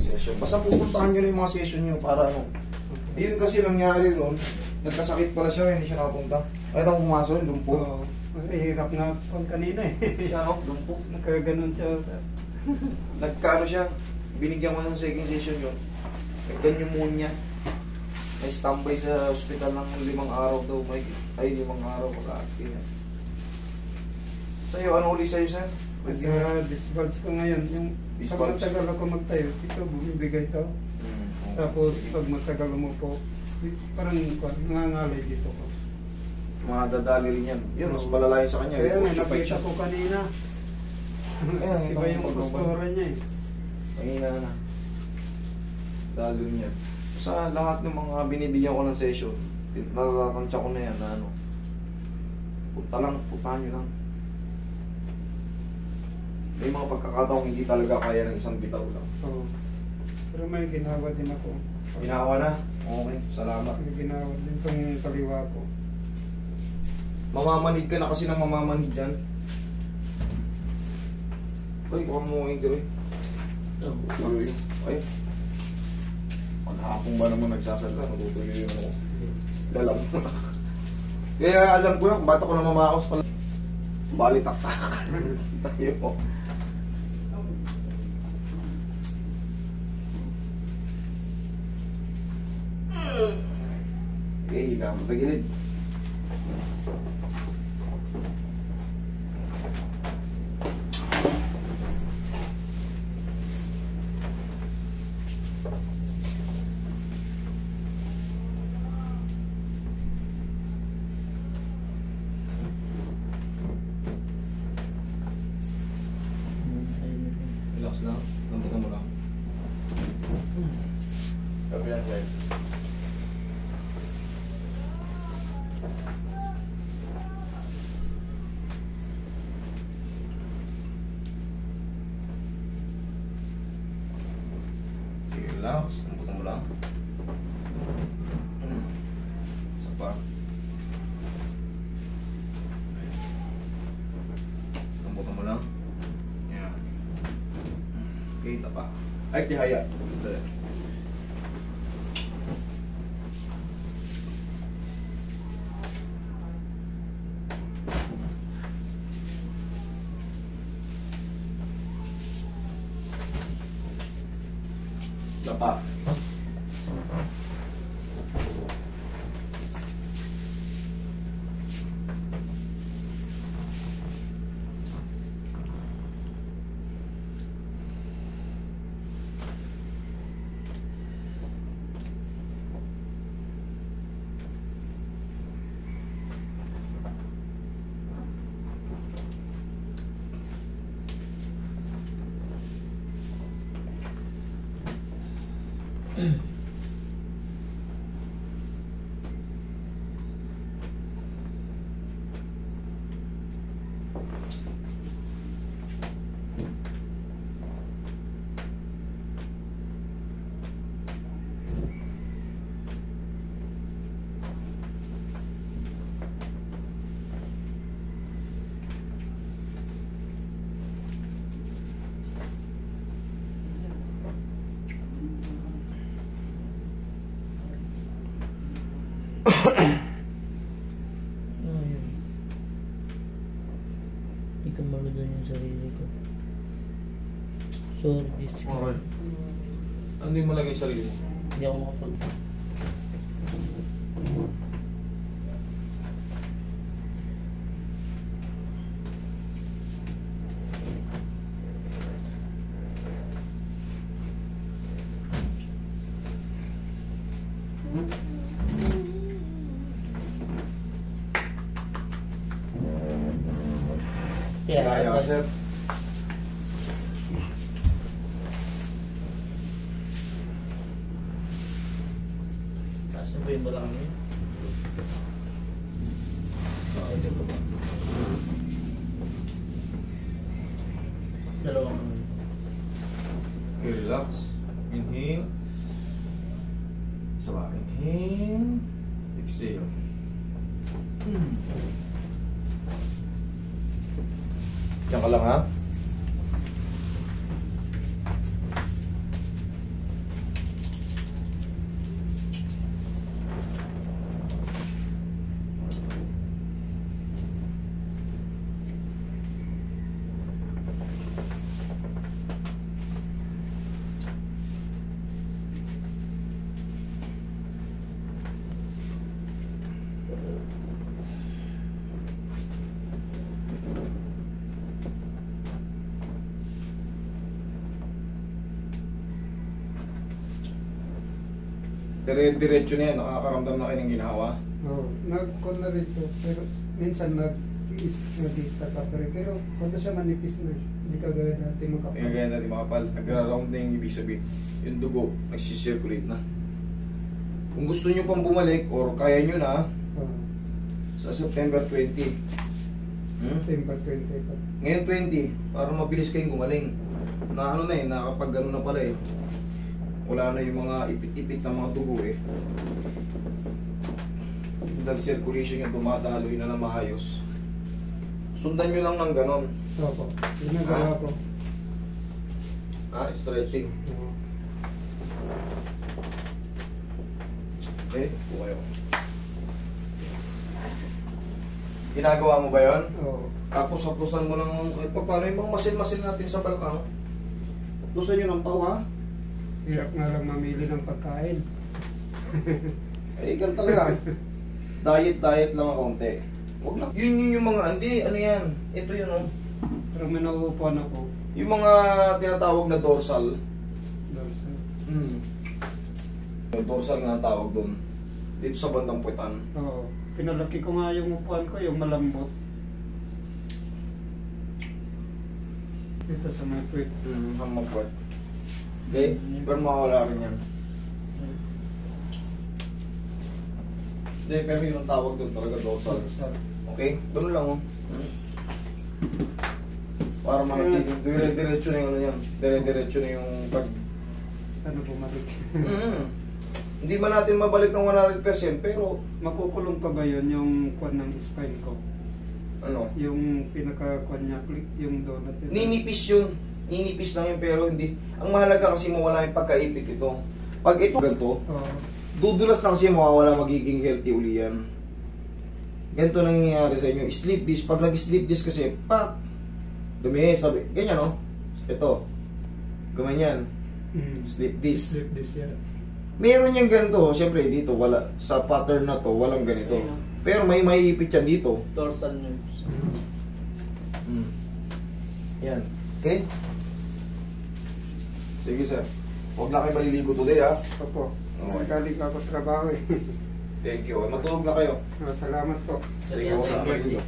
session. Basta pupuntahan nyo na yung mga session nyo para ano. Yun kasi nangyari ron, nagkasakit pala siya, hindi siya nakapunta. Ay, nang pumasok, lumpo. Oo. Mahirap na pag kanina eh. Siya, no? Lumpo. Nakaganon siya. Nagkaano siya, binigyan ko ng second session yun. Nagka-pneumonia. May standby sa ospital ng 5 araw daw. Ay, 5 araw pagka-active yan. Sa'yo, ano ulit sa'yo, sir? Sa disbalance ko ngayon, yung Disc pag bulge. matagal ako magtayo, ito bumibigay ito. Tapos pag matagal umupo, parang nangangalay dito ko. Mga dadali rin yan. Yun, mas malala yun sa kanya. Kaya nga, Osteopathy nakita siya. ko kanina. Ayan, Iba yung postura niya eh. Mahina na. Dalo niya. Sa lahat ng mga binibigyan ko ng session, natatansya ko na yan na ano. Puntahan nyo lang. May mga pagkakataong hindi talaga kaya ng isang bitaw lang. Oo. Pero may ginawa din ako. Ginawa na? Okay, salamat. May ginawa din itong kaliwa ko. Mamamanid ka na kasi ng mamamanid dyan. Ay, baka mo injury. Ay. Paghapong ba naman nagsasalta, natutuloy yun ako. Lalam mo na. Kaya alam ko yan, bata ko na mamakaos pala. Balitak-tak. Tayo po. Okay, higa mo tagilid. Relax lang. Lambutan mo lang. Kapilan side. Sige, relax. Lambutan mo lang. Isa pa. Lambutan mo lang. Yan. Okay, tapa. Ay, tihaya. Tapa. Hindi ko maludan yung sarili ko. Sorry, this Okay. Ano yung malagay sa sarili mo? Hindi ako makapag... Kaya ka, sir. Taas na ba yung balakang yun? Dalawang kami. Okay, relax. Inhale. Isa pa. Inhale. Exhale. Diyan ka lang, ha? Dire-diretso na yan, nakakaramdam na kayo ng ginawa. Oo, nag-con na rito. Pero minsan nag-i-ista ka pa rin. Pero kung siya manipis na, hindi ka gaya dati makapal. Kaya gaya natin makapal, nagra-round na yung ibig sabihin. Yung dugo, nagsisirculate na. Kung gusto nyo pang bumalik, or kaya nyo na, Oo. sa September 20. September 20 pa. Ngayon 20, para mabilis kayong gumaling. Na ano na eh, nakapag ano na pala eh. Wala na yung mga ipit-ipit na mga dugo eh. Dahil circulation yung dumadaloy na maayos. Sundan nyo lang ng ganon. Opo, yun ang gawa ko. Stretching. Oo. Okay, bukayo. Ginagawa mo ba yun? Oo. Tapos hapusan mo ng ito, paano yung mga masil-masil natin sa balakang? Hapusan nyo ng pawa. Hirap nga lang mamili ng pagkain. Eh, ganun talaga. Diet lang ang konti. Huwag lang. Yun yung mga, hindi, ano yan. Ito yun, oh. Pero may nauupuan ako. Yung mga tinatawag na dorsal. Dorsal. Yung dorsal nga ang tawag doon. Dito sa bandang puwetan. Oo. Pinalaki ko nga yung upuan ko, yung malambot. Dito sa may puwet. Hamang puwet. Okay? Pero mawala rin yan. Hindi, pero yung tawag doon talaga dorsal. Dorsal. Okay? Ganun lang, oh. Para manatiling. Dire-diretso na yung ano yan. Dire-diretso na yung pag... Sana bumalik. Hindi man natin mabalik ng 100%, pero... Makukulong pa ba yun yung kwan ng spine ko? Ano? Yung pinaka-kwan niya, yung donut. Ninipis yun. Ninipis lang yun, pero hindi. Ang mahalaga kasi mawala yung pagkaipit ito. Pag ito ganito, Oo. dudulas lang kasi mawawala, magiging healthy uli yan. Ganito nangyayari sa inyo. Sleep disc. Pag nag-sleep disc kasi, pak! Dumi, sabi. Ganyan, no? Ito. Gumanyan. Sleep disc. Sleep this year. Meron yung ganito. Siyempre, dito, wala. Sa pattern na to, walang ganito. Pero may maiipit yan dito. Dorsal nerves. Yan. Okay? Sige, sir. Huwag na kayo maliligo today, ha? Opo. Okay. Galing ako trabaho eh. Thank you. Matulog na kayo. Salamat po. Sige, huwag na kayo maliligo.